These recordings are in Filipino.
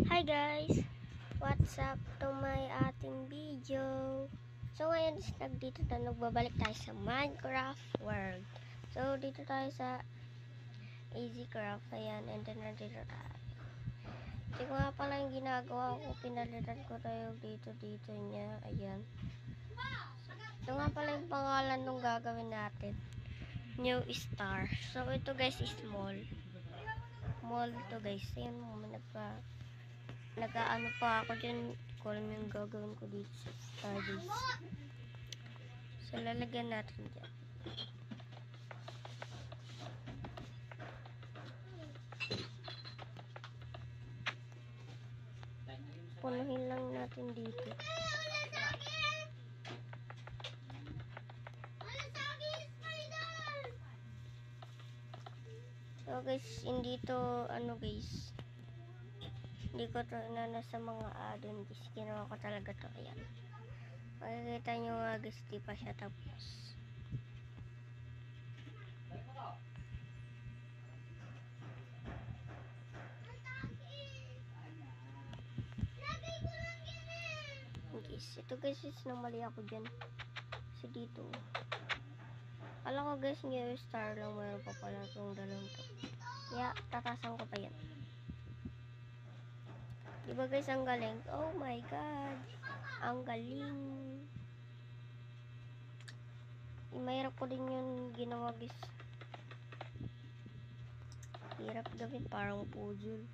Hi guys! What's up to my ating video? So ngayon dito na nagbabalik tayo sa Minecraft world. So dito tayo sa EasyCraft. Ayan, and then nandito tayo. Ito nga pala yung ginagawa ko. Pinalitan ko tayo dito niya. Ayan. Ito nga pala yung pangalan nung gagawin natin. New Star. So ito guys is small. Small to guys. Ayan mo, nag-ano pa ako dyan, kung alam yung gagawin ko dito sa studies. So, lalagyan natin dyan. Punuhin lang natin dito. So, guys, hindi to, guys, hindi ko to inano sa mga add-on guys. Ginawa ko talaga to. Ayan. Makikita nyo nga guys, di pa siya tapos. Guys, ito guys is namali ako dyan. Kasi dito. Alam ko guys, new star lang. Mayroon pa pala itong dalawang to. Kaya, tatasan ko pa yan. Diba guys, ang galing? Oh my god. Ang galing. Mahirap ko din yung ginawa guys. Hirap gawin, parang puzzle.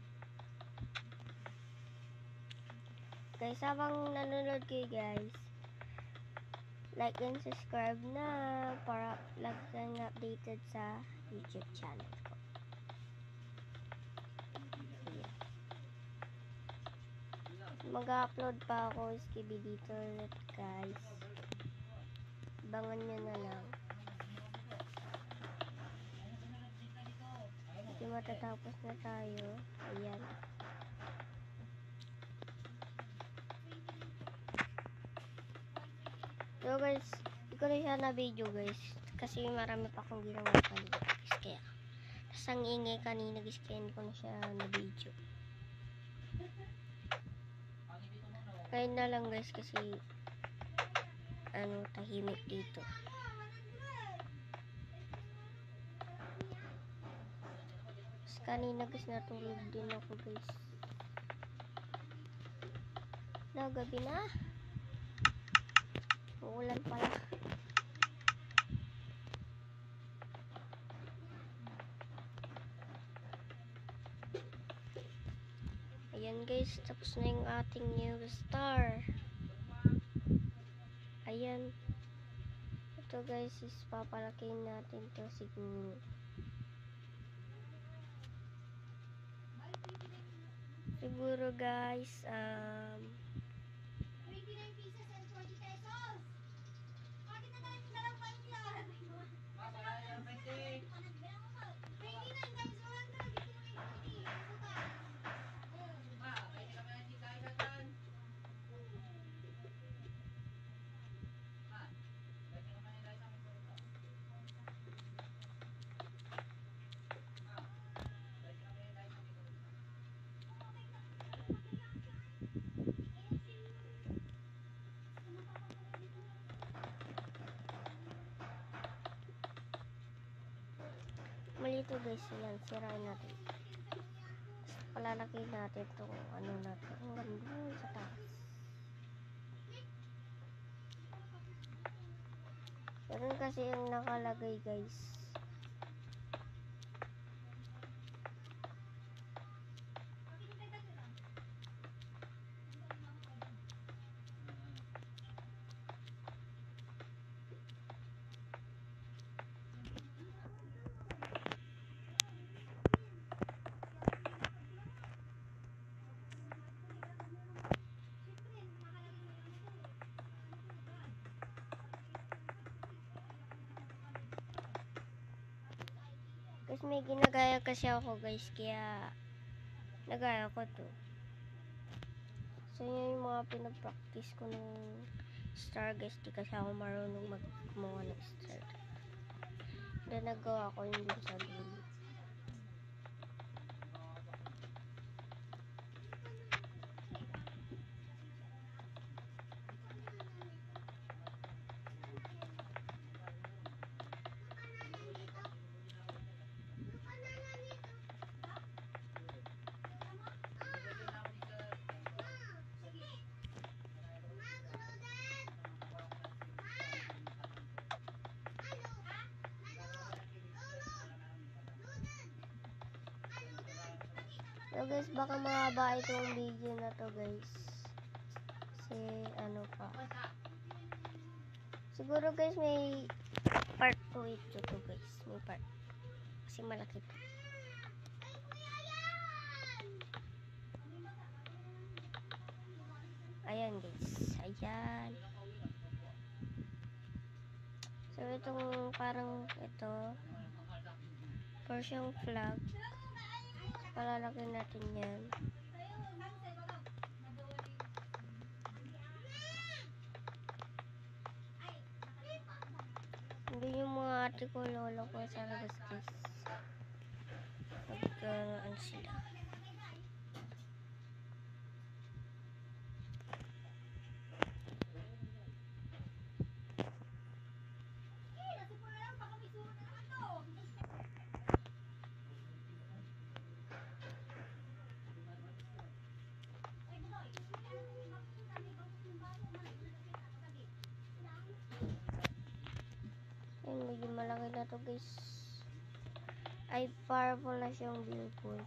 Guys, habang nanonood kayo guys, like and subscribe na para lagi kang updated sa YouTube channel ko. Mag-upload pa ako Skibidi dito ulit guys. Abangan nyo na lang. Hindi matatapos na tayo. Ayan. So guys, hindi ko na siya na video guys. Kasi marami pa akong ginawa kanina guys. Kaya, tas ang ingay kanina guys. Kaya hindi ko na siya na video. Kaya na lang guys kasi tahimik dito. Tapos kanina guys natulog din ako guys. Gabi na. Uulan pala. Ayan guys, tapos na yung ating new star. Ayan. Ito guys is papalakihin natin to siguro. Siguro guys, 29 pieces and 20 pesos. Bakit na tayo dalawa pa yan? Masaya, 20. 29 times 100. Dito mo yung 20. mali to guys. Ayan, sirain natin. Palalaki natin itong natin. Hanggang doon sa taas. Ganun kasi yung nakalagay guys. Guys, may ginagaya kasi ako guys, kaya nagaya ko to. So yun yung mga pinag-practice ko ng star guys. Di kasi ako marunong gumawa ng star. Then nagawa ko yun din sa dulo. So guys, baka mahaba itong video na to guys. Kasi ano pa. Siguro guys may part 2 ito to guys. May part. Kasi malaki to. Ayan guys. Ayan. So itong parang ito. Persian flag. Palalaki natin yan. Hindi yung mga ate ko lolo ko sa labas guys. Nagkaroon sila. Ayun, medyo malaki na to guys. Ay, powerful na siyang billboard.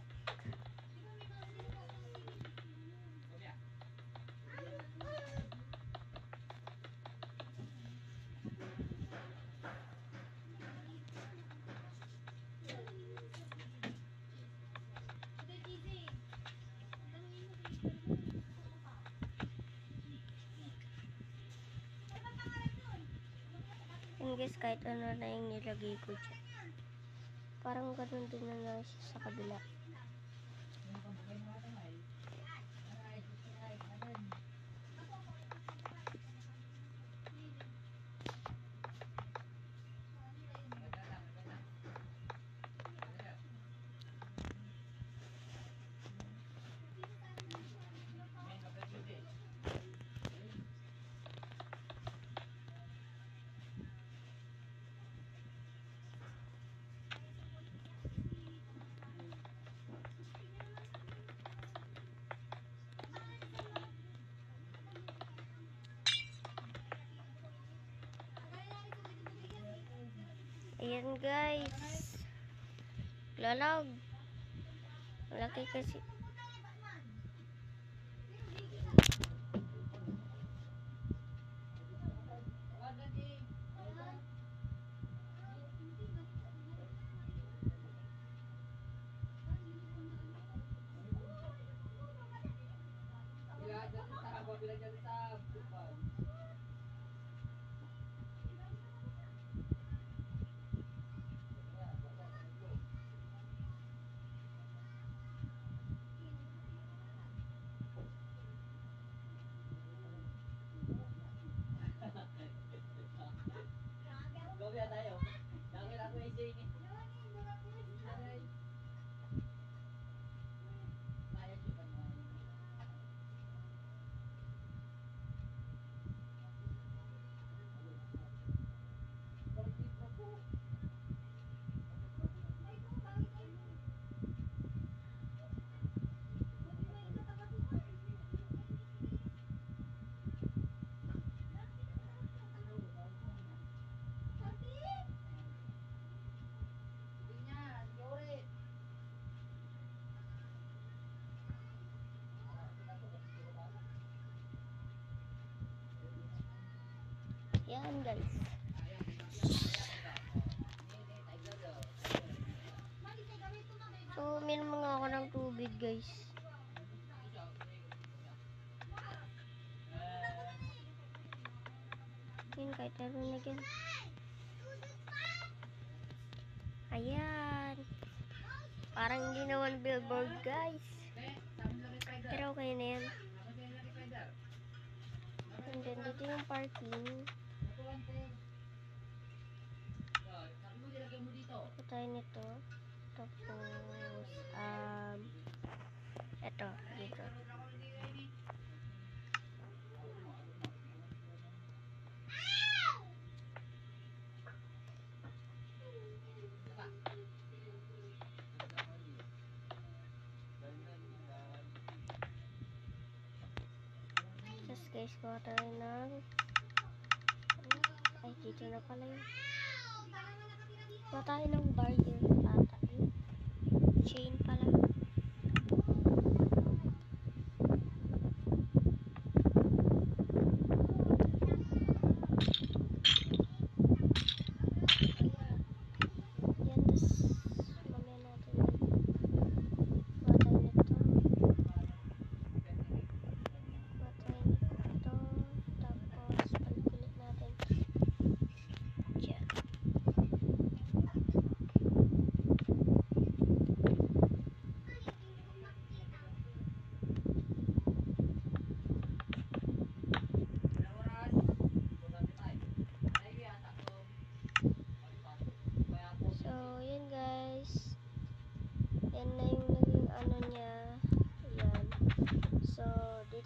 Yun guys, kahit ano na yung nilagay ko dyan. Parang ganun din na lang siya sa kabila. Ayan guys. Lalag. Malaki kasi. Yan guys. So, minum nga ako ng tubig guys. Yun, kahit ano na dyan. Ayan. Parang hindi naman billboard guys. Pero okay na yan. And then, dito yung parking. Ito tayo nito. Tapos, ito, dito. Just guys, kuha tayo ng ay, dito na pala yun. Kuha tayo ng barrier ata. Chain pala.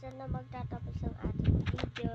dyan na magtatapos ang ating video.